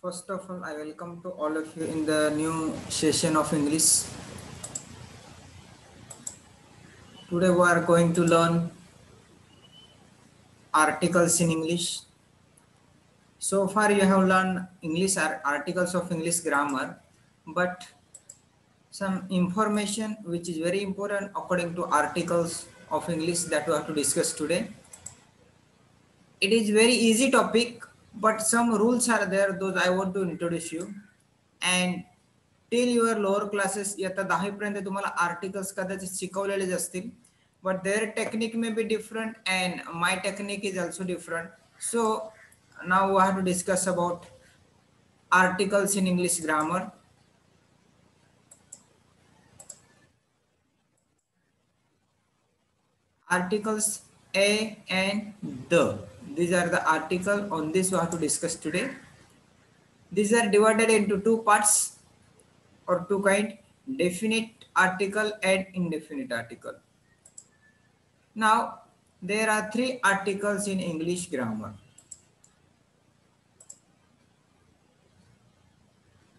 First of all, I welcome to all of you in the new session of English. Today we are going to learn articles in English. So far you have learned English articles of English grammar, but some information which is very important according to articles of English that we have to discuss today. It is very easy topic, but some rules are there, those I want to introduce you. And till your lower classes इयत्ता 10वी पर्यंत तुम्हाला articles कदाचित शिकवलेलेच असतील, but their technique may be different and my technique is also different. So now we have to discuss about articles in English grammar. Articles a and the, these are the article. On this we have to discuss today. These are divided into two parts or two kind: definite article and indefinite article. Now there are three articles in English grammar.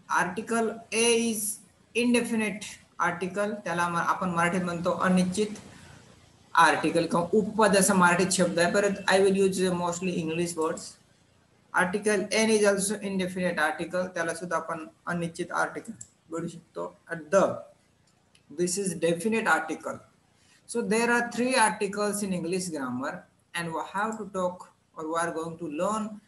Article A is indefinite article, त्याला आपण मराठीत म्हणतो अनिश्चित article किंवा उपपद असा मराठीत शब्द आहे, परत I will use mostly English words. Article N is also indefinite article, त्याला सुद्धा आपण अनिश्चित आर्टिकल बोलू शकतो. The, this is definite article. So there are three articles in English grammar and we have to talk, or we are going to learn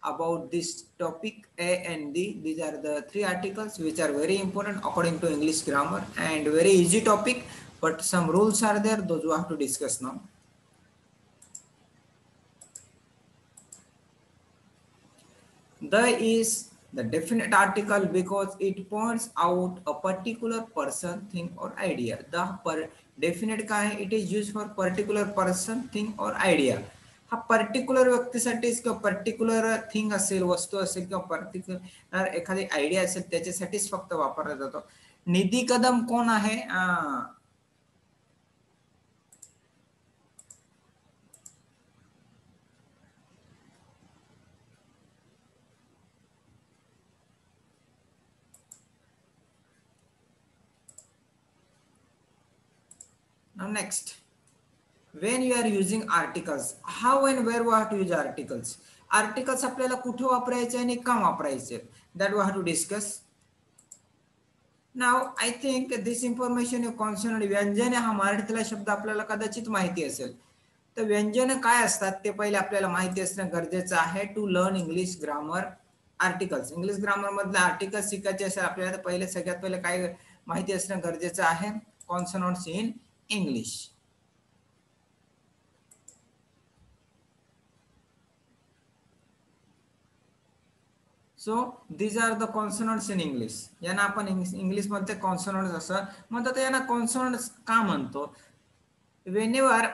about this topic A and D. These are the three articles which are very important according to English grammar and very easy topic, but some rules are there, those we have to discuss now. The is the definite article because it points out a particular person, thing or idea. The definite काय आहे? It is used for particular person, thing or idea. हा particular व्यक्तीसाठीच किंवा particular thing असेल, वस्तू असेल किंवा particular एखादी idea असेल त्याच्यासाठीच फक्त वापरला जातो. निधी कदम कोण आहे? Now next, when you are using articles, how and where we have to use articles. Articles आपल्याला कुठे वापरायचे आणि का वापरायचे, that we have to discuss. Now I think this information is concerned व्यंजने हा मराठीतला शब्द आपल्याला कदाचित माहिती असेल, तर व्यंजने काय असतात ते पहिले आपल्याला माहिती असणं गरजेचं आहे to learn English grammar articles. English grammar मधले आर्टिकल्स शिकायचे असेल आपल्याला तर पहिले सगळ्यात पहिले काय माहिती असणं गरजेचं आहे? Consonants in English. So these are the consonants in English. यांना आपण इंग्लिश मध्ये कॉन्सोनंट्स असं म्हणतात. यांना कॉन्सोनंट्स का म्हणतो? whenever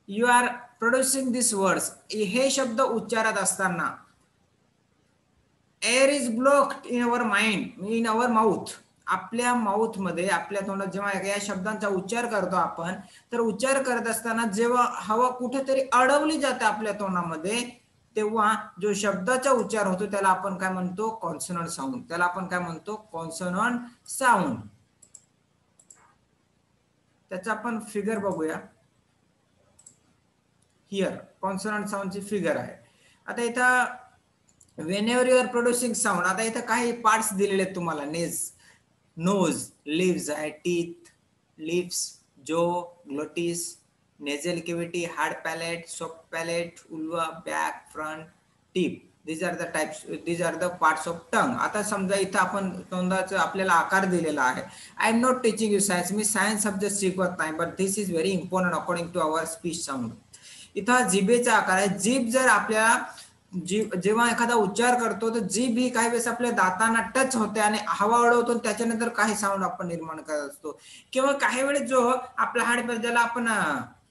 you are producing these words, हे शब्द उच्चारत असताना air is blocked in our mind, in our mouth. आपल्या माउथ मध्ये, आपल्या तोंडात जेव्हा या शब्दांचा उच्चार करतो आपण, तर उच्चार करत असताना जेव्हा हवा कुठेतरी अडवली जाते आपल्या तोंडामध्ये, तेव्हा जो शब्दाचा उच्चार होतो त्याला आपण काय म्हणतो? Consonant sound. त्याला आपण काय म्हणतो? Consonant sound. त्याचा आपण फिगर बघूया. हियर कॉन्सोनंट साऊंडची फिगर आहे. आता इथं whenever you are producing sound, आता इथं काही पार्ट्स दिलेले आहेत तुम्हाला. नोज, लिव्स आहे, टीथ, लिप्स, जो, glottis, nasal cavity, hard palate, soft palate, ulva, back, front, tip. These are the types, these are the parts of tongue. आता समजा इथं आपण तोंडाचा आपल्याला आकार दिलेला आहे. I am not teaching you science, me science subject शिकवत नाही, but this is very important according to our speech sound. इथं जिभेचा आकार आहे. जीभ जर आपल्याला जेव्हा एखादा उच्चार करतो तर जीभ ही काही वेळेस आपल्या दातांना टच होते आणि हवा अडवतो, त्याच्यानंतर काही साऊंड आपण निर्माण करत असतो. किंवा काही वेळेस जो आपला हाडपैर ज्याला आपण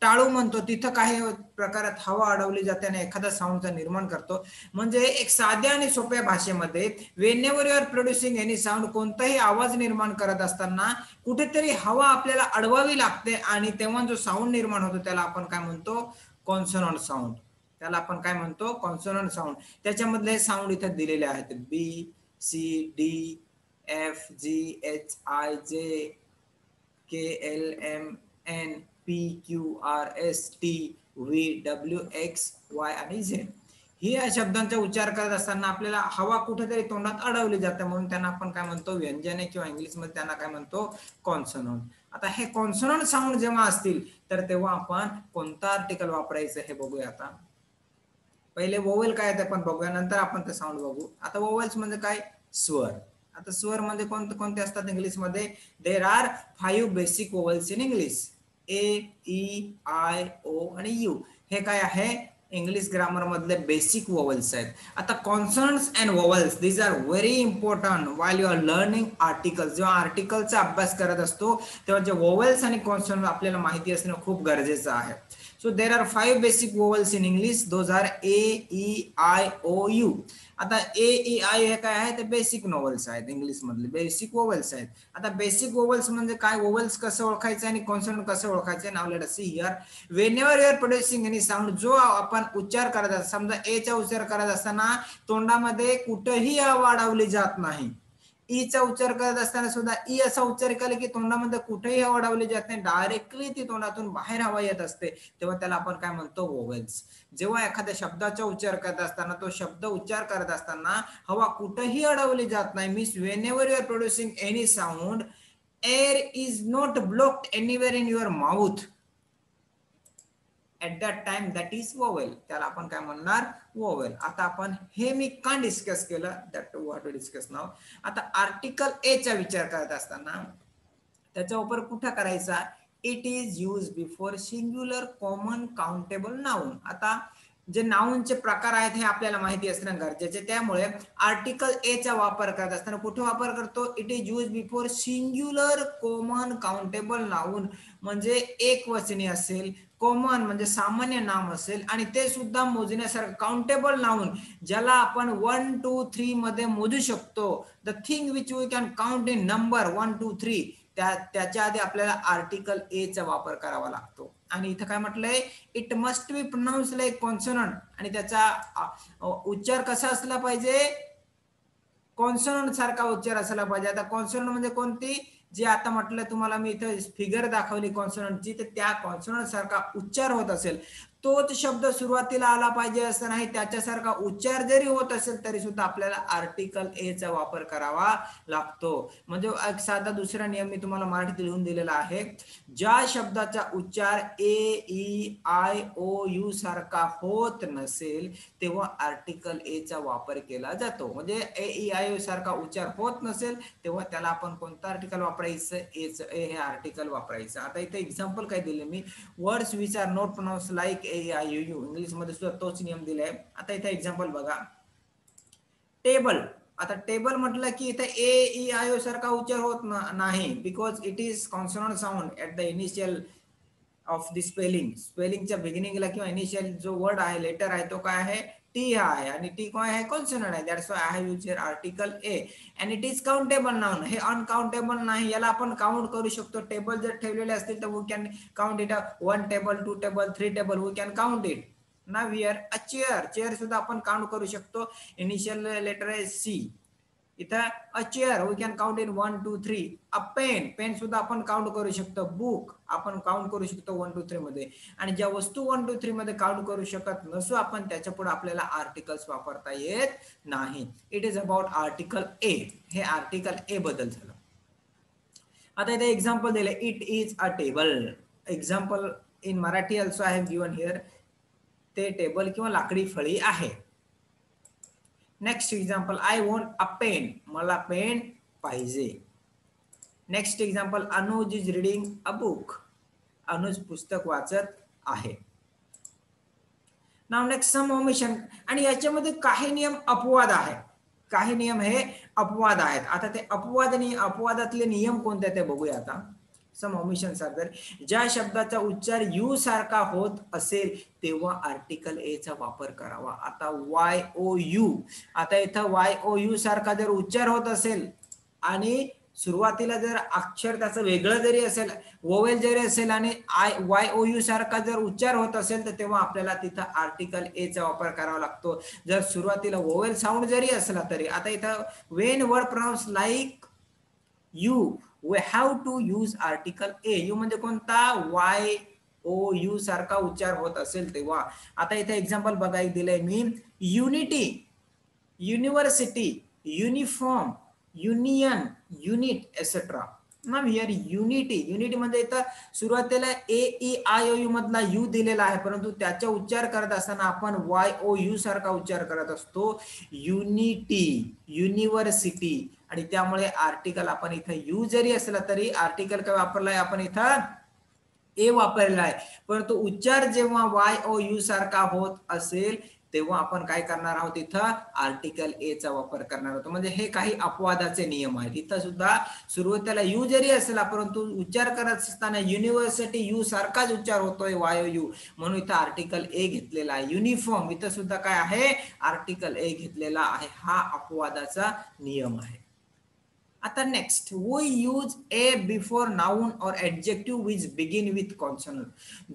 टाळू म्हणतो, तिथं काही प्रकारात हवा अडवली जाते आणि एखादा साऊंडचा निर्माण करतो. म्हणजे एक साध्या आणि सोप्या भाषेमध्ये whenever you are producing any sound, कोणताही आवाज निर्माण करत असताना कुठेतरी हवा आपल्याला अडवावी लागते आणि तेव्हा जो साऊंड निर्माण होतो त्याला आपण काय म्हणतो? Consonant sound. त्याला आपण काय म्हणतो कॉन्सोनंट साऊंड. त्याच्यामधले साऊंड इथे दिलेले आहेत B C D F G H I J K L M N P Q R S T V W X Y आणि झेड. ही या शब्दांचा उच्चार करत असताना आपल्याला हवा कुठेतरी तोंडात अडवली जाते म्हणून त्यांना आपण काय म्हणतो व्यंजने किंवा इंग्लिशमध्ये त्यांना काय म्हणतो कॉन्सोनंट. आता हे कॉन्सोनंट साऊंड जेव्हा असतील तर तेव्हा आपण कोणता आर्टिकल वापरायचं हे बघूया. आता पहिले वोवेल काय ते पण बघूया, नंतर आपण ते साऊंड बघू. आता वोवेल्स म्हणजे काय स्वर. आता स्वर म्हणजे कोणते कोणते असतात इंग्लिशमध्ये. There are 5 basic vowels in English. A E I O आणि यू हे काय आहे इंग्लिश ग्रामर मधले बेसिक वोवेल्स आहेत. आता consonants and vowels these are very important while you are learning articles. जेव्हा आर्टिकलचा अभ्यास करत असतो तेव्हा जे वोवेल्स आणि कॉन्सोनंट आपल्याला माहिती असणं खूप गरजेचं आहे. So there are 5 basic vowels in English. Those are A, E, I, O, U. आता A, E, I हे काय आहे ते बेसिक वोवेल्स आहेत इंग्लिश मधले बेसिक वोवेल्स आहेत. आता बेसिक वोवेल्स म्हणजे काय, वोवेल्स कसं ओळखायचं आणि कॉन्सोनंट कसं ओळखायचं. Now let us see here. Whenever you are producing any sound, जो आपण उच्चार करत असतो, समजा ए चा उच्चार करत असताना तोंडामध्ये कुठेही हवा अडवली जात नाही. ई चा उच्चार करत असताना सुद्धा ई असा उच्चार केला की तोंडामध्ये कुठेही हवा अडवली जात नाही, डायरेक्टली ती तोंडातून बाहेर हवा येत असते, तेव्हा त्याला आपण काय म्हणतो वोवेल्स. जेव्हा एखाद्या शब्दाचा उच्चार करत असताना तो शब्द उच्चार करत असताना हवा कुठेही अडवली जात नाही, means whenever you are producing any sound air is not blocked anywhere in your mouth at that time that is vowel. त्याला आपण काय म्हणणार vowel. आता आपण हे मी का डिस्कस केलं that what we discuss now. आता आर्टिकल ए चा विचार करत असताना त्याचा वापर कुठे करायचा. It is use before singular common countable noun. आता जे नाउनचे प्रकार आहेत हे आपल्याला माहिती असणं गरजेचे, त्यामुळे आर्टिकल ए चा वापर करत असताना कुठे वापर करतो. It is use before singular common countable noun म्हणजे एक वचनी असेल, कॉमन म्हणजे सामान्य नाम असेल आणि ते सुद्धा मोजण्यासारखं काउंटेबल नाउन ज्याला आपण 1 2 3 मध्ये मोजू शकतो. The thing which we can count in number 1 2 3 त्याच्या आधी आपल्याला आर्टिकल ए चा वापर करावा लागतो. आणि इथं काय म्हटलंय, it must be pronounce like consonant आणि त्याचा उच्चार कसा असला पाहिजे, कॉन्सोनंट सारखा उच्चार असला पाहिजे. आता कॉन्सोनंट म्हणजे कोणती, जे आता म्हटलं तुम्हाला मी इथं फिगर दाखवली कॉन्सोनंटची, तर त्या कॉन्सोनंट सारखा उच्चार होत असेल तोच शब्द सुरुवातीला आला पाहिजे असं नाही, त्याच्यासारखा उच्चार जरी होत असेल तरी सुद्धा आपल्याला आर्टिकल ए चा वापर करावा लागतो. म्हणजे एक साधा दुसरा नियम मी तुम्हाला मराठीत लिहून दिलेला आहे. ज्या शब्दाचा उच्चार ए ई आय ओ यू सारखा होत नसेल तेव्हा आर्टिकल ए चा वापर केला जातो. म्हणजे ए ई आय ओ सारखा उच्चार होत नसेल तेव्हा त्याला आपण कोणतं आर्टिकल वापरायचं, ए हे आर्टिकल वापरायचं. आता इथे एक्झाम्पल काय दिले मी, words which are not pronounce like A I U U, English मध्ये सुद्धा तोच नियम दिलाय. आता इथे एक्झाम्पल बघा, टेबल. आता टेबल म्हटलं की इथे ए ई आय ओ सारखा उच्चार होत नाही, because it is consonant sound at the initial of the स्पेलिंगच्या बिगिनिंगला किंवा इनिशियल जो वर्ड आहे लेटर आहे तो काय आहे टी आहे आणि टी काय आहे कॉन्सोनंट आहे. That's why I have used article a and it is countable noun. हे अनकाउंटेबल नाही, याला आपण काउंट करू शकतो. टेबल जर ठेवलेले असतील तर we can count it 1 table 2 table 3 table we can count it. Now here a chair सुद्धा आपण काउंट करू शकतो. इनिशियल लेटर आहे सी. इथं a chair we can count in 1 2 3. A pen सुद्धा आपण काउंट करू शकतो. बुक आपण काउंट करू शकतो 1 2 3 मध्ये. आणि ज्या वस्तू 1 2 3 मध्ये काउंट करू शकत नसू आपण त्याच्या पुढे आपल्याला आर्टिकल्स वापरता येत नाही. It is about article a. हे आर्टिकल ए बद्दल झालं. आता इथे एक्झाम्पल दिले, it is a table. Example in Marathi also I have given here. ते टेबल किंवा लाकडी फळी आहे. Next example, I want a pen. मला पेन पाहिजे. Next example, Anuj is reading a book. Anuj पुस्तक वाचत आहे. Now next some omission. आणि याच्यामध्ये काही नियम अपवाद आहे, काही नियम हे अपवाद आहेत. आता ते अपवादातले नियम कोणते ते बघूया. आता सम ओमिशन सर, ज्या शब्दाचा उच्चार यू सारखा होत असेल तेव्हा आर्टिकल ए चा वापर करावा. आता वाय ओ यू, आता इथं वाय ओ यू सारखा जर उच्चार होत असेल आणि सुरुवातीला जर अक्षर त्याचं वेगळं जरी असेल, वोवेल जरी असेल आणि YOU सारखा जर उच्चार होत असेल, तर तेव्हा आपल्याला तिथं आर्टिकल चा वापर करावा लागतो. जर सुरुवातीला वोवेल साऊंड जरी असला तरी. आता इथं when word pronounce like you, we have to use article a. You म्हणजे कोणता? YOU सारखा उच्चार होत असेल तेव्हा. आता इथे एक्झाम्पल बघायला दिलंय मी. Unity, university, uniform, union, unit etcetera. मग हिअर युनिटी म्हणजे इथं सुरुवातीला AEIOU मधला यू दिलेला आहे, परंतु त्याचा उच्चार करत असताना आपण YOU सारखा उच्चार करत असतो. युनिटी, युनिव्हर्सिटी, आणि त्यामुळे आर्टिकल आपण इथं यू जरी असला तरी आर्टिकल काय वापरलाय आपण इथं? ए वापरलेला आहे. परंतु उच्चार जेव्हा YOU सारखा होत असेल तेव्हा आपण काय करणार आहोत? इथं आर्टिकल ए चा वापर करणार आहोत. म्हणजे हे काही अपवादाचे नियम आहेत. इथं सुद्धा सुरुवातीला यू जरी असला परंतु उच्चार करत असताना युनिव्हर्सिटी यू सारखाच उच्चार होतोय YOU, म्हणून इथं आर्टिकल ए घेतलेला आहे. युनिफॉर्म इथं सुद्धा काय आहे? आर्टिकल ए घेतलेला आहे. हा अपवादाचा नियम आहे. आता next, we use a before noun or adjective which begin with consonant.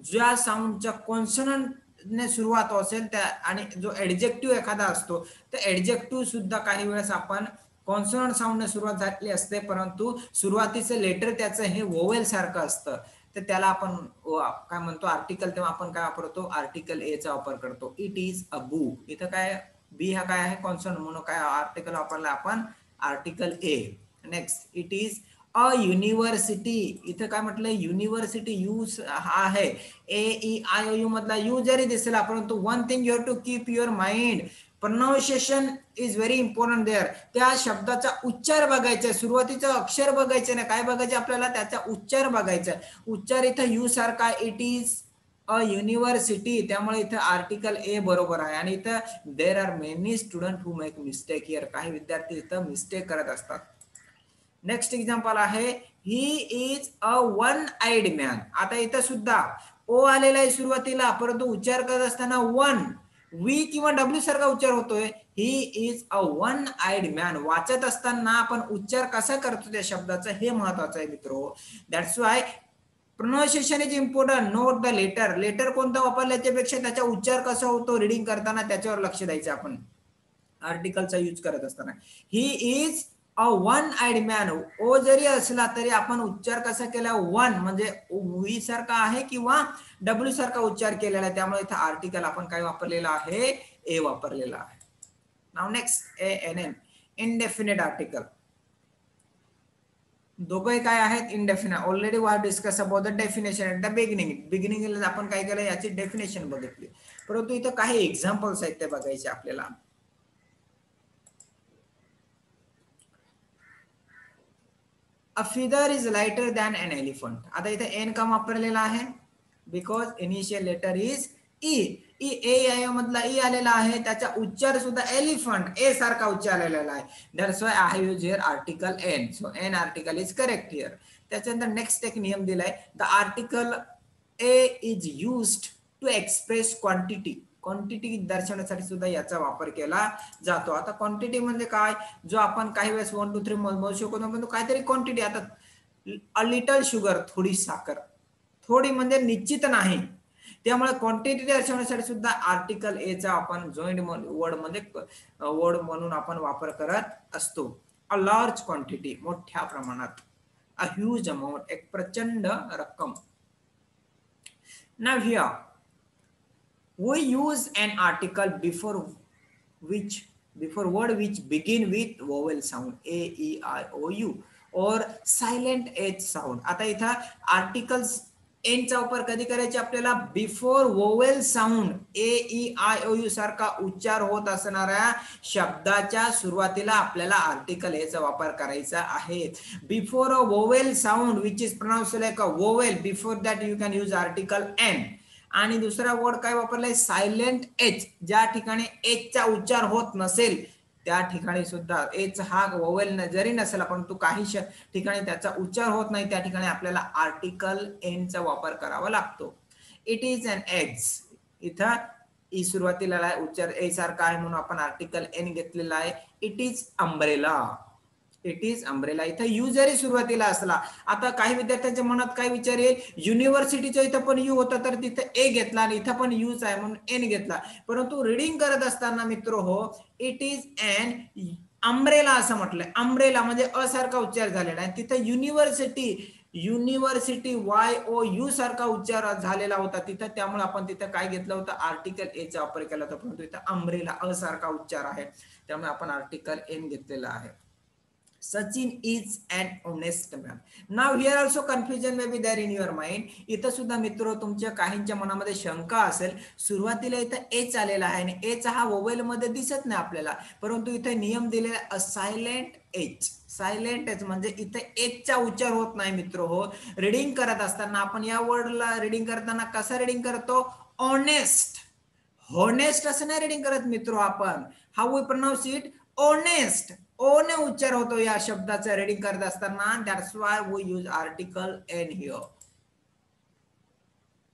ज्या साऊंडच्या कॉन्सोनंट ने सुरुवात असेल त्या आणि जो एडजेक्टिव्ह एखादा असतो, तर एडजेक्टिव्ह सुद्धा काही वेळेस आपण कॉन्सोनंट साऊंडने सुरुवात झालेली असते, परंतु सुरुवातीचं लेटर त्याचं हे वोवेल सारखं असतं, तर त्याला आपण काय म्हणतो? आर्टिकल. तेव्हा आपण काय वापरतो? आर्टिकल ए चा वापर करतो. It is a book. इथं काय? बी हा काय आहे? कॉन्सोनंट, म्हणून काय आर्टिकल वापरला आपण? Article a. Next, it is a university. इथं काय म्हटलंय? युनिव्हर्सिटी यू हा आहे. AEIOU मधला यू जरी दिसला, परंतु one thing you have to keep your mind, pronunciation is very important there. त्या शब्दाचा उच्चार बघायचा, सुरुवातीचं अक्षर बघायचं नाही. काय बघायचं आपल्याला? त्याचा उच्चार बघायचा. उच्चार इथं यू सारखा, इट इज अ युनिव्हर्सिटी, त्यामुळे इथं आर्टिकल ए बरोबर आहे. आणि इथं there are many student who make mistake here. काही विद्यार्थी इथं मिस्टेक करत असतात. नेक्स्ट एक्झाम्पल आहे, he is a one eyed man. आता इथं सुद्धा ओ आलेला आहे सुरुवातीला, परंतु उच्चार करत असताना वन, वी किंवा डब्ल्यू सारखा उच्चार होतोय. He is a one eyed man. वाचत असताना आपण उच्चार कसा करतो त्या शब्दाचा हे महत्वाचं आहे मित्रो. That's why pronunciation is important. Note the letter. Letter कोणता वापरला त्याच्यापेक्षा त्याचा उच्चार कसा होतो रीडिंग करताना त्याच्यावर लक्ष द्यायचं आपण आर्टिकलचा यूज करत असताना. He is a one eyed man. O जरी असला तरी आपण उच्चार कसा केला? वन म्हणजे वी सारखा आहे किंवा डब्ल्यू सारखा उच्चार केलेला आहे, त्यामुळे इथं आर्टिकल आपण काय वापरलेला आहे? ए वापरलेला आहे. Now next, ANN, indefinite article. दोघे काय आहेत? Indefinite. Already we have discuss about the definition at the beginning आपण काय केलं? याची डेफिनेशन बघितली, परंतु इथं काही एक्झाम्पल्स आहेत ते बघायचे आपल्याला. A feather is lighter than an elephant. आता इथे एन का वापरलेला आहे? Because initial letter is E. A मधला ई आलेला आहे, त्याचा उच्चार सुद्धा एलिफंट ए सारखा उच्चार आलेला आहे. That's why I use here article an. So an article is correct here. त्याच्यानंतर नेक्स्ट एक नियम दिलाय, the article a is used to express quantity. Quantity दर्शवण्यासाठी सुद्धा याचा वापर केला जातो. आता क्वांटिटी म्हणजे काय? जो आपण काही वेळेस 1 2 3 मोजू शकतो, पण काहीतरी क्वांटिटी. आता अ लिटल शुगर, थोडी साखर. थोडी म्हणजे निश्चित नाही, त्यामुळे क्वांटिटी दर्शवण्यासाठी सुद्धा आर्टिकल ए चा आपण जॉइंट वर्ड मध्ये वर्ड म्हणून आपण वापर करत असतो. अ लार्ज क्वांटिटी, मोठ्या प्रमाणात. अ ह्यूज अमाउंट, एक प्रचंड रक्कम. Now here we use an article before word which begin with vowel sound AEIOU or silent H sound. आता इथं आर्टिकल्स एन चा वापर कधी करायचा आपल्याला? बिफोर वोवेल साऊंड AEIOU सारखा उच्चार होत असणाऱ्या शब्दाच्या सुरुवातीला आपल्याला आर्टिकल ए चा वापर करायचा आहे. Before a vowel sound which is pronounced like a vowel, before that you can use article an. आणि दुसरा वर्ड काय वापरलाय? Silent H. ज्या ठिकाणी एच चा उच्चार होत नसेल त्या ठिकाणी सुद्धा एच हा वोवेल जरी नसेल, परंतु काही ठिकाणी त्याचा उच्चार होत नाही, त्या ठिकाणी आपल्याला आर्टिकल एन चा वापर करावा लागतो. It is an eggs. इथं ई सुरुवातीला उच्चार ए सारखा आहे म्हणून आपण आर्टिकल एन घेतलेला आहे. It is umbrella. It is umbrella. इथं यू जरी सुरुवातीला असला, आता काही विद्यार्थ्यांच्या मनात काय विचार येईल, युनिव्हर्सिटीच्या इथं पण यू होता तर तिथं ए घेतला आणि इथं पण यूच आहे म्हणून एन घेतला. परंतु रीडिंग करत असताना मित्र हो, इट इज एन अम्ब्रेला असं म्हटलंय. अम्ब्रेला म्हणजे असारखा उच्चार झालेला आहे. तिथं युनिव्हर्सिटी वाय ओ यू सारखा उच्चार झालेला होता तिथं, त्यामुळे आपण तिथं काय घेतलं होतं, आर्टिकल ए चा वापर केला होता. परंतु इथं अम्ब्रेला असारखा उच्चार आहे, त्यामुळे आपण आर्टिकल एन घेतलेला आहे. Sachin is an honest man. Now here also confusion may be there in your mind. इथं सुद्धा मित्र तुमच्या काहींच्या मनामध्ये शंका असेल. सुरुवातीला इथं एच आलेला आहे आणि एच हा वोवेल मध्ये दिसत नाही आपल्याला, परंतु इथे नियम दिलेला अ सायलेंट एच. सायलेंट एच म्हणजे इथे एचचा उच्चार होत नाही मित्र हो. रीडिंग करत असताना आपण या वर्डला रीडिंग करताना कसा रीडिंग करतो, ऑनेस्ट. हॉनेस्ट असं नाही रीडिंग करत मित्र आपण. How we pronounce it, honest. O ने उच्चार होतो या शब्दाचा रीडिंग करत असताना. That's why we use article an here.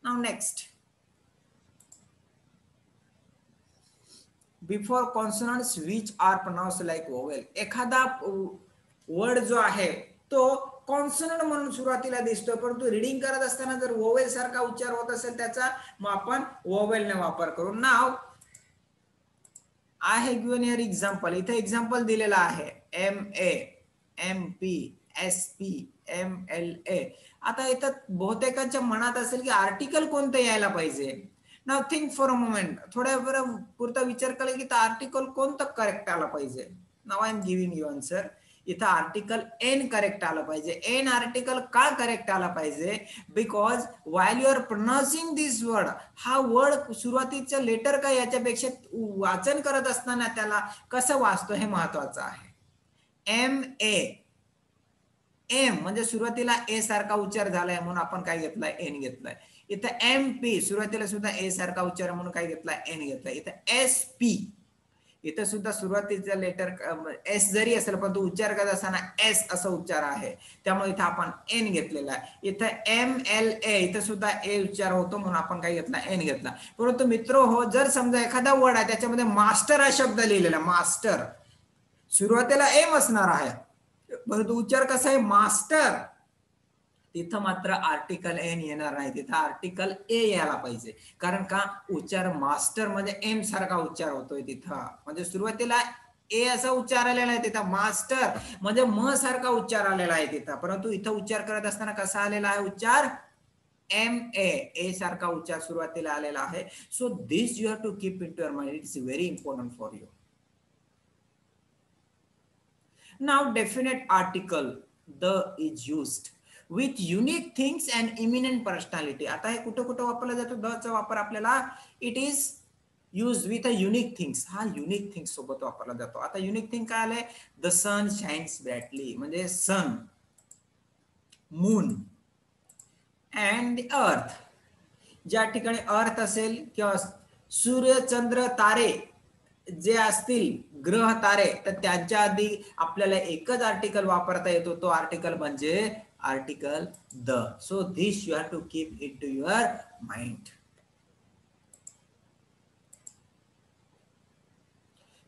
Now next, before consonants which are pronounced like vowel. एखादा वर्ड जो आहे तो कॉन्सोनंट म्हणून सुरुवातीला दिसतो, परंतु रीडिंग करत असताना जर वोवेल सारखा उच्चार होत असेल त्याचा, मग आपण वोवेलने वापर करू. Now I have given here example. इथे एक्झाम्पल दिलेला आहे, MA, MP, SP, MLA. आता इथं बहुतेकांच्या मनात असेल की आर्टिकल कोणतं यायला पाहिजे. Now think for a moment. थोड्या वेळ पुरता विचार केला की आर्टिकल कोणतं करेक्ट आलं पाहिजे. Now I am giving you answer. इथं आर्टिकल एन करेक्ट आलं पाहिजे. एन आर्टिकल का करेक्ट आला पाहिजे, because while you are pronouncing this word, हा वर्ड सुरुवातीचं लेटर काय याच्यापेक्षा वाचन करत असताना त्याला कसं वाचतो हे महत्वाचं आहे. MA, एम म्हणजे सुरुवातीला ए सारखा उच्चार झालाय म्हणून आपण काय घेतलाय, एन घेतलाय. इथं MP सुरुवातीला सुद्धा ए सारखा उच्चार म्हणून काय घेतलाय, एन घेतलाय. इथं SP, इथं सुद्धा सुरुवातीचा लेटर एस जरी असेल पण तो उच्चार करत असताना एस असा उच्चार आहे, त्यामुळे इथं आपण एन घेतलेला आहे. इथं MLA, इथं सुद्धा ए उच्चार होतो म्हणून आपण काय घेतला, एन घेतला. परंतु मित्र हो, जर समजा एखादा वर्ड आहे त्याच्यामध्ये मास्टर हा शब्द लिहिलेला, मास्टर, सुरुवातीला एम असणार आहे परंतु उच्चार कसा आहे, मास्टर, तिथं मात्र आर्टिकल एन येणार नाही, तिथं आर्टिकल ए यायला पाहिजे. कारण का, उच्चार मास्टर म्हणजे एम सारखा उच्चार होतोय तिथं, म्हणजे सुरुवातीला ए असा उच्चार आलेला आहे तिथं, मास्टर म्हणजे म सारखा उच्चार आलेला आहे तिथं. परंतु इथं उच्चार करत असताना कसा आलेला आहे उच्चार, MA, ए सारखा उच्चार सुरुवातीला आलेला आहे. So this you have to keep in your mind, it's very important for you. Now definite article the is used with unique things and eminent personality. आता हे कुठं कुठं वापरला जातो, द चा वापर आपल्याला, it is use with a unique things, हा युनिक थिंग्स सोबत वापरला जातो. आता युनिक थिंग काय आलंय, द सन शाइन्स ब्राइटली म्हणजे सन, मून अँड द अर्थ. ज्या ठिकाणी अर्थ असेल किंवा सूर्य, चंद्र, तारे जे असतील, ग्रह, तारे, तर त्यांच्या आधी आपल्याला एकच आर्टिकल वापरता येतो, तो आर्टिकल म्हणजे article the. So this you have to keep it to your mind.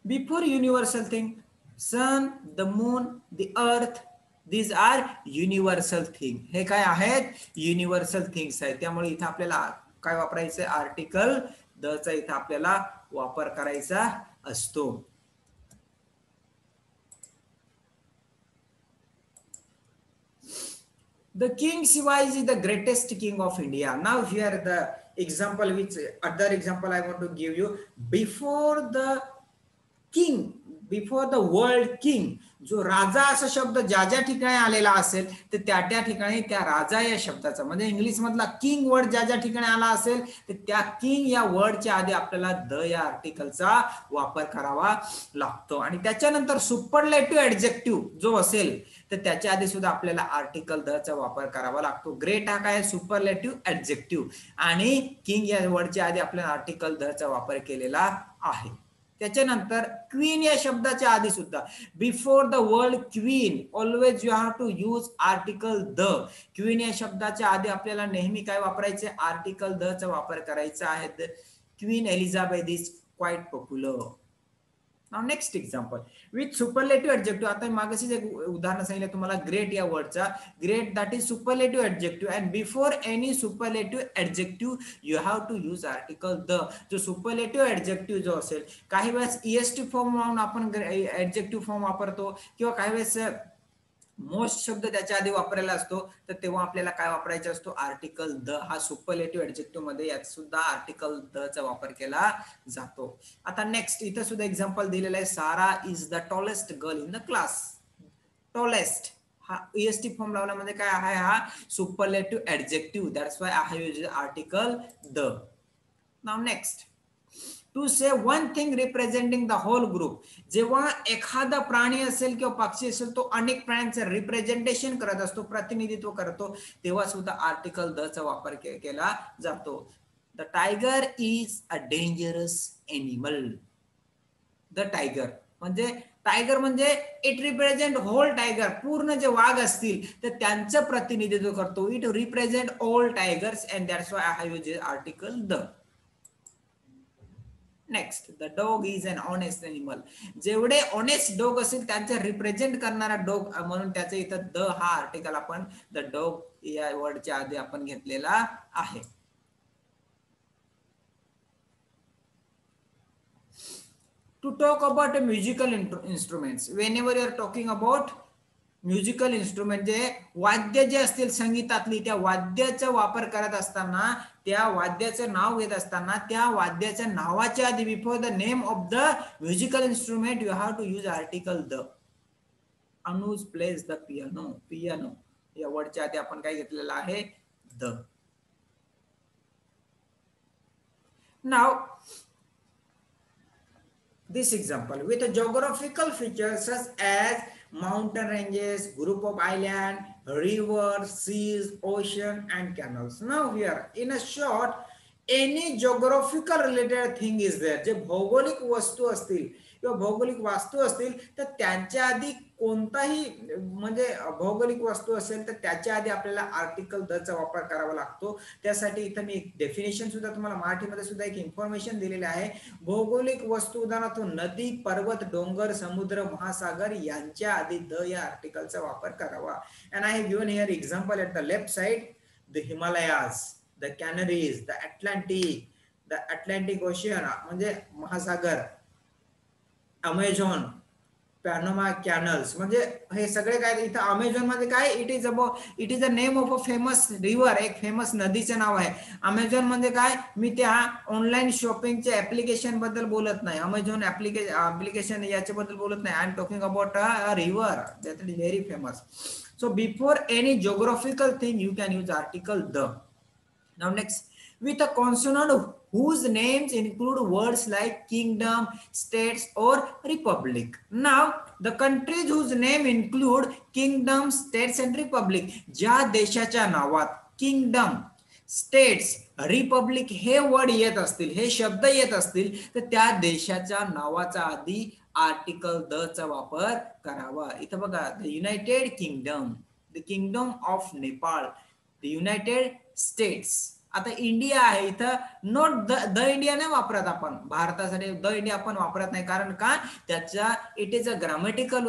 Before universal thing, sun, the moon, the earth, these are universal thing. हे काय आहेत, युनिव्हर्सल थिंग्स आहेत. त्यामुळे इथं आपल्याला काय वापरायचं, आर्टिकल द चा इथं आपल्याला वापर करायचा असतो. The King Shivaji is the greatest king of India. Now here the example, which other example I want to give you. Before the king, before the world king, जो राजा असा शब्द ज्या ज्या ठिकाणी आलेला असेल तर त्या त्या ठिकाणी त्या राजा या शब्दाचा, म्हणजे इंग्लिश मधला किंग वर्ड ज्या ज्या ठिकाणी आला असेल तर त्या किंग या वर्डच्या आधी आपल्याला द या आर्टिकलचा वापर करावा लागतो. आणि त्याच्यानंतर सुपरलेटिव्ह ऍडजेक्टिव्ह जो असेल तर त्याच्या आधी सुद्धा आपल्याला आर्टिकल द चा वापर करावा लागतो. ग्रेट हा काय, सुपरलेटिव्ह ऍडजेक्टिव्ह, आणि किंग या वर्डच्या आधी आपल्याला आर्टिकल द चा वापर केलेला आहे. त्याच्यानंतर क्वीन या शब्दाच्या आधी सुद्धा, before the world queen, always you have to use article the. Queen या शब्दाच्या आधी आपल्याला नेहमी काय वापरायचे, आर्टिकल द चा वापर करायचा आहे. Queen Elizabeth is quite popular. Now next example with superlative adjective. आता मागाशीच एक उदाहरण सांगितलं तुम्हाला ग्रेट या वर्डचा. Great that is superlative adjective and before any superlative adjective you have to use article the. जो सुपरलेटिव्ह ऍडजेक्टिव्ह जो असेल, काही वेळेस ईएसटी फॉर्म म्हणून आपण ऍडजेक्टिव्ह फॉर्म वापरतो, किंवा काही वेळेस मोस्ट शब्द त्याच्या आधी वापरायला असतो, तर तेव्हा आपल्याला काय वापरायचा असतो, आर्टिकल द. हा सुपरलेटिव्ह ऍडजेक्टिव्ह मध्ये यात सुद्धा आर्टिकल द चा वापर केला जातो. आता नेक्स्ट इथं सुद्धा एक्झाम्पल दिलेलं आहे. Sara is the tallest girl in the class. Tallest हा ईएसटी फॉर्म लावण्यामध्ये काय आहे, हा superlative adjective. That's why I have used article the. Now next to say one thing representing the whole group. जेव्हा एखादा प्राणी असेल किंवा पक्षी असेल, तो अनेक प्राण्यांचं रिप्रेझेंटेशन करत असतो, प्रतिनिधित्व करतो, तेव्हा सुद्धा आर्टिकल द चा वापर केला जातो. The tiger is a dangerous animal. The tiger म्हणजे टायगर म्हणजे इट रिप्रेझेंट होल टायगर. पूर्ण जे वाघ असतील तर त्यांचं प्रतिनिधित्व करतो. It represent all tigers and that's why I have used article the. Next the dog is an honest animal. जेवढे ऑनेस्ट डॉग असेल त्यांचे रिप्रेझेंट करणारा डॉग म्हणून त्याचं इथं द हा आर्टिकल आपण द डॉग या वर्डच्या आधी आपण घेतलेला आहे. To talk about a musical instruments, whenever you are talking about musical instrument, जे वाद्य जे असतील संगीतातली, त्या वाद्याचा वापर करत असताना, त्या वाद्याचं नाव घेत असताना, त्या वाद्याच्या नावाच्या आधी before the name of the musical instrument you have to use article the. Anuj plays the piano. Piano या वर्डच्या आधी आपण काय घेतलेलं आहे, the. Now this example with a geographical features such as mountain ranges, group of island, rivers, seas, ocean and canals. Now here in a short any geographical related thing is there. जे भौगोलिक वस्तू असतील किंवा भौगोलिक वास्तू असतील तर त्यांच्या आधी कोणताही म्हणजे भौगोलिक वस्तू असेल तर त्याच्या आधी आपल्याला आर्टिकल द चा वापर करावा लागतो. त्यासाठी इथं मी एक डेफिनेशन सुद्धा तुम्हाला मराठीमध्ये सुद्धा एक इन्फॉर्मेशन दिलेली आहे. भौगोलिक वस्तू उदाहरणार्थ नदी, पर्वत, डोंगर, समुद्र, महासागर यांच्या आधी द या आर्टिकलचा वापर करावा. And I have given here example at the left side. The Himalayas, the Canaries, the Atlantic ocean म्हणजे महासागर, अमेझॉन, पॅनोमा कॅनल्स म्हणजे हे सगळे काय. इथं अमेझॉन मध्ये काय, it is a name of a famous river. एक फेमस नदीचं नाव आहे. अमेझॉन म्हणजे काय, मी त्या ऑनलाईन शॉपिंगच्या ऍप्लिकेशन बद्दल बोलत नाही. अमेझॉन ऍप्लिकेशन याच्याबद्दल बोलत नाही. I am talking about a river that is very famous. So before any geographical thing you can use article the. Now next, with a consonant whose names include words like kingdom, states or republic. Now the countries whose name include kingdom, states and republic, ज्या देशाच्या नावात kingdom, states, Republic हे word येत असतील, हे शब्द येत असतील तर त्या देशाच्या नावाचा आधी आर्टिकल द चा वापर करावा. इथं बघा, the United kingdom, the kingdom of Nepal, the United states. आता इंडिया आहे, इथं नोट द इंडिया नाही वापरत आपण. भारतासाठी द इंडिया आपण वापरत नाही. कारण का, त्याचा it is a grammatical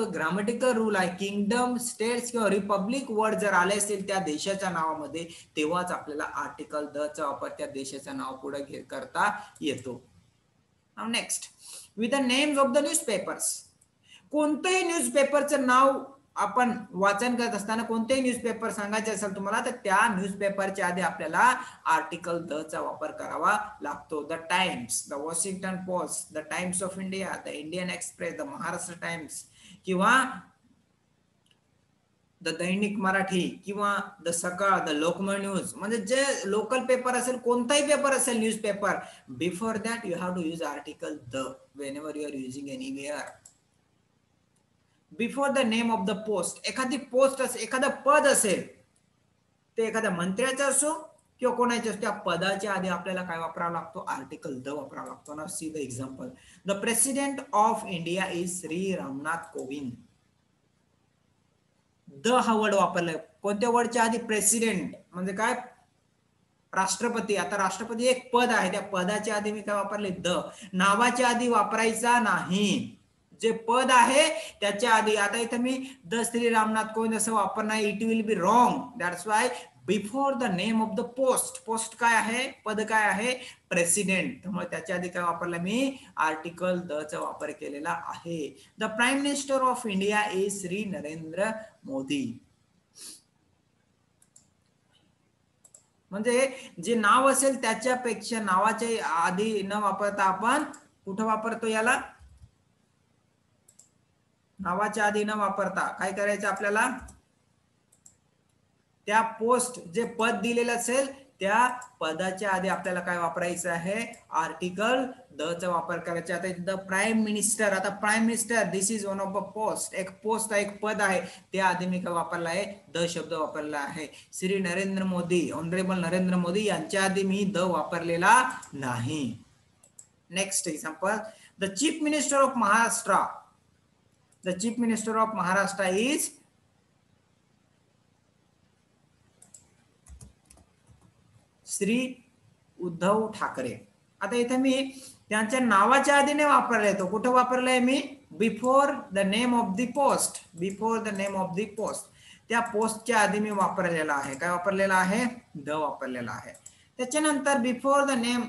rule आहे. किंगडम, स्टेट्स किंवा रिपब्लिक वर्ड जर आले असतील त्या देशाच्या नावामध्ये तेव्हाच आपल्याला आर्टिकल द चा वापर त्या देशाच्या नाव पुढे करता येतो. Next, with the names of the newspapers. कोणत्याही न्यूजपेपरचं नाव आपण वाचन करत असताना कोणतेही न्यूजपेपर सांगायचे असेल तुम्हाला तर त्या न्यूजपेपरच्या आधी आपल्याला आर्टिकल द चा वापर करावा लागतो. The times, the Washington post, the times of India, the Indian express, the Maharashtra times किंवा द दैनिक मराठी किंवा द सकाळ, द लोकमत न्यूज. म्हणजे जे लोकल पेपर असेल, कोणताही पेपर असेल newspaper, before that you have to use article the whenever you are using anywhere. Before the name of the post, एखादी post असेल, एखादं पद असेल, ते एखाद्या मंत्र्याचं असो किंवा कोणाचे असो, त्या पदाच्या आधी आपल्याला काय वापरावा लागतो, आर्टिकल द वापरावा लागतो. ना see the example. The president of India is Shri Ramnath Kovind. The हा वर्ड वापरलाय. कोणत्या वर्डच्या आधी, प्रेसिडेंट म्हणजे काय, राष्ट्रपती. आता राष्ट्रपती एक पद आहे, त्या पदाच्या आधी मी काय वापरले, द. नावाच्या आधी वापरायचा नाही. जे पद आहे त्याच्या आधी, आता इथे मी द श्री रामनाथ कोविंद असं वापरणार, it will be wrong. That's why before the name of the post, post काय आहे, पद काय आहे, प्रेसिडेंट, त्यामुळे त्याच्या आधी काय वापरलं मी, आर्टिकल द चा वापर केलेला आहे. The prime minister of India is Shri Narendra Modi. म्हणजे जे नाव असेल त्याच्यापेक्षा नावाच्या आधी न वापरता आपण कुठं वापरतो याला, नावाच्या आधी न वापरता काय करायचं आपल्याला, त्या पोस्ट जे पद दिलेलं असेल त्या पदाच्या आधी आपल्याला काय वापरायचं आहे, आर्टिकल द चा वापर करायचा. आता द प्राईम मिनिस्टर, आता prime minister this is one of a post, एक पोस्ट एक पद आहे, त्या आधी मी काय वापरला आहे, द शब्द वापरला आहे. श्री नरेंद्र मोदी, ऑनरेबल नरेंद्र मोदी यांच्या आधी मी द वापरलेला नाही. Next example, the chief minister of Maharashtra, the chief minister of Maharashtra is Shri Uddhav Thackeray. आता इथे मी त्यांच्या नावाच्या आधी नाही वापरलाय, तो कुठं वापरलाय मी, before the name of the post, before the name of the post, त्या पोस्टच्या आधी मी वापरलेला आहे, काय वापरलेला आहे, द वापरलेला आहे. त्याच्यानंतर बिफोर द नेम,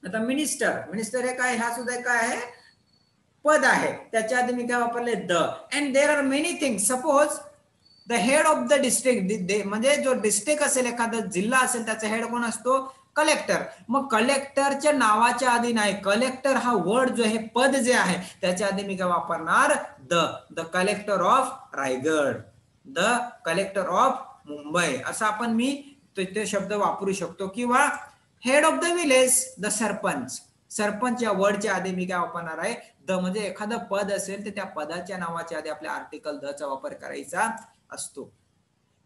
आता मिनिस्टर, मिनिस्टर हे काय, हा सुद्धा काय आहे, पद आहे, त्याच्या आधी मी काय वापरले, the. And there are many things, suppose the head of the district, म्हणजे जो डिस्ट्रिक्ट असेल, एखादा जिल्हा असेल, त्याचा हेड कोण असतो, कलेक्टर. मग कलेक्टरच्या नावाच्या आधी नाही, कलेक्टर हा वर्ड जो आहे, पद जे आहे त्याच्या आधी मी काय वापरणार, the. The collector of Raigad, the collector of Mumbai, असं आपण मी ते शब्द वापरू शकतो. किंवा head of the village, the sarpanch, sarpanch या वर्डच्या आधी मी काय वापरणार आहे, द. म्हणजे एखादं पद असेल तर त्या पदाच्या नावाच्या आधी आपल्या आर्टिकल द चा वापर करायचा असतो.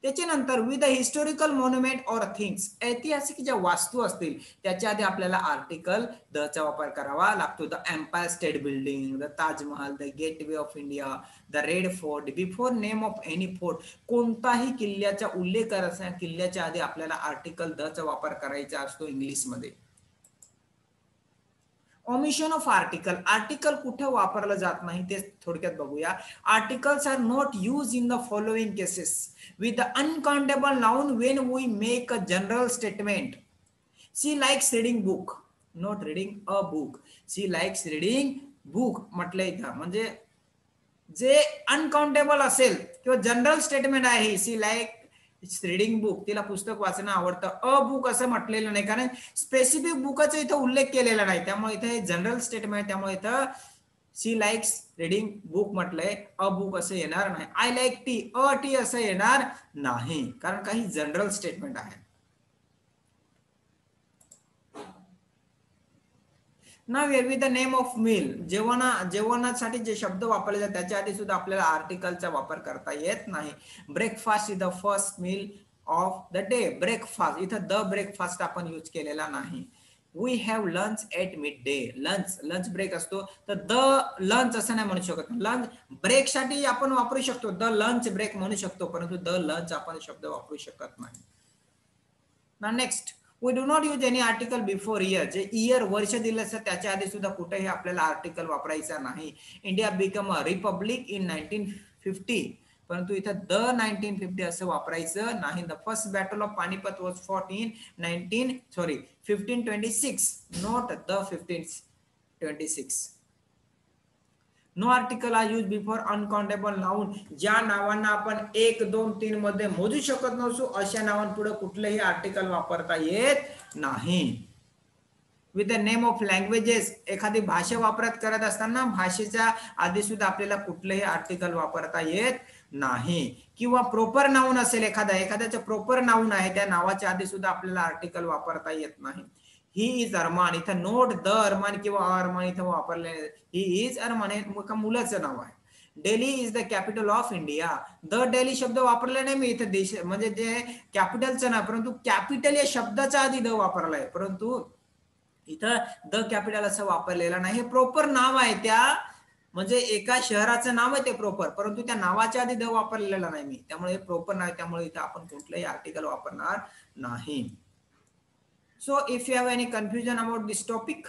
त्याच्यानंतर with the historical monument or things, ऐतिहासिक ज्या वास्तू असतील त्याच्या आधी आपल्याला आर्टिकल द चा वापर करावा लागतो. The empire state building, the Taj Mahal, the gateway of India, the red fort, before name of any fort, कोणताही किल्ल्याचा उल्लेख करायचा, किल्ल्याच्या आधी आपल्याला आर्टिकल द चा वापर करायचा असतो इंग्लिशमध्ये. ओमिशन ऑफ आर्टिकल, आर्टिकल कुठे वापरलं जात नाही ते थोडक्यात बघूया. Articles are not use in the following cases with the uncountable noun when we make a general statement. She likes reading book, not reading a book. She likes reading book म्हटलंय इथं, म्हणजे जे अनकाउंटेबल असेल किंवा general statement आहे, शी like reading book, तिला पुस्तक वाचणं आवडतं. अ बुक असं म्हटलेलं नाही, कारण स्पेसिफिक बुकाचा इथं उल्लेख केलेला नाही, त्यामुळे इथे जनरल स्टेटमेंट, त्यामुळे इथं शी लाइक्स रीडिंग बुक म्हटलंय, अ बुक असं येणार नाही. I like tea, a tea असं येणार नाही, कारण काही जनरल स्टेटमेंट आहे. Now with the name of meal, जेवणासाठी जे शब्द वापरले जातात त्याच्या आधी सुद्धा आपल्याला आर्टिकलचा वापर करता येत नाही. Breakfast is the first meal of the day, breakfast, इथं द ब्रेकफास्ट आपण यूज केलेला नाही. We have lunch at mid day, lunch, lunch break असतो, तर द लंच असं नाही म्हणू शकत. लंच ब्रेक साठी आपण वापरू शकतो, द लंच ब्रेक म्हणू शकतो, परंतु द लंच आपण शब्द वापरू शकत नाही. Next, we do not use any article before year, जे इयर वर्ष दिलं असतं त्याच्या आधी सुद्धा कुठेही आपल्याला आर्टिकल वापरायचा नाही. India become a republic in 1950, परंतु इथं द 1950 असं वापरायचं नाही. The first battle of Panipat was fought in 1526, not the 1526. No article are use before uncountable noun, ज्या नावांना आपण 1, 2, 3 मध्ये मोजू शकत नसू अशा नावांपुढे कुठलेही आर्टिकल वापरता येत नाही. With the name of languages, एखादी भाषा वापरत करत असताना भाषेच्या आधी सुद्धा आपल्याला कुठलेही आर्टिकल वापरता येत नाही. किंवा प्रॉपर नाउन असेल, एखाद्याचं प्रॉपर नाउन आहे, त्या नावाच्या आधी सुद्धा आपल्याला आर्टिकल वापरता येत नाही. ही इज अरमान, इथं नोट द अरमान किंवा अरमान इथं वापरले, ही इज अरमान हे मुलाचं नाव आहे. Delhi is the capital of India, the Delhi शब्द वापरला नाही मी इथं, देश म्हणजे जे कॅपिटलचं नाव, परंतु कॅपिटल या शब्दाच्या आधी द वापरलाय, परंतु इथं द कॅपिटल असं वापरलेलं नाही. हे प्रॉपर नाव आहे, त्या म्हणजे एका शहराचं नाव आहे ते प्रॉपर, परंतु त्या नावाच्या आधी द वापरलेला नाही मी, त्यामुळे हे प्रॉपर नाव, त्यामुळे इथं आपण कुठलंही आर्टिकल वापरणार नाही. So if you have any confusion about this topic,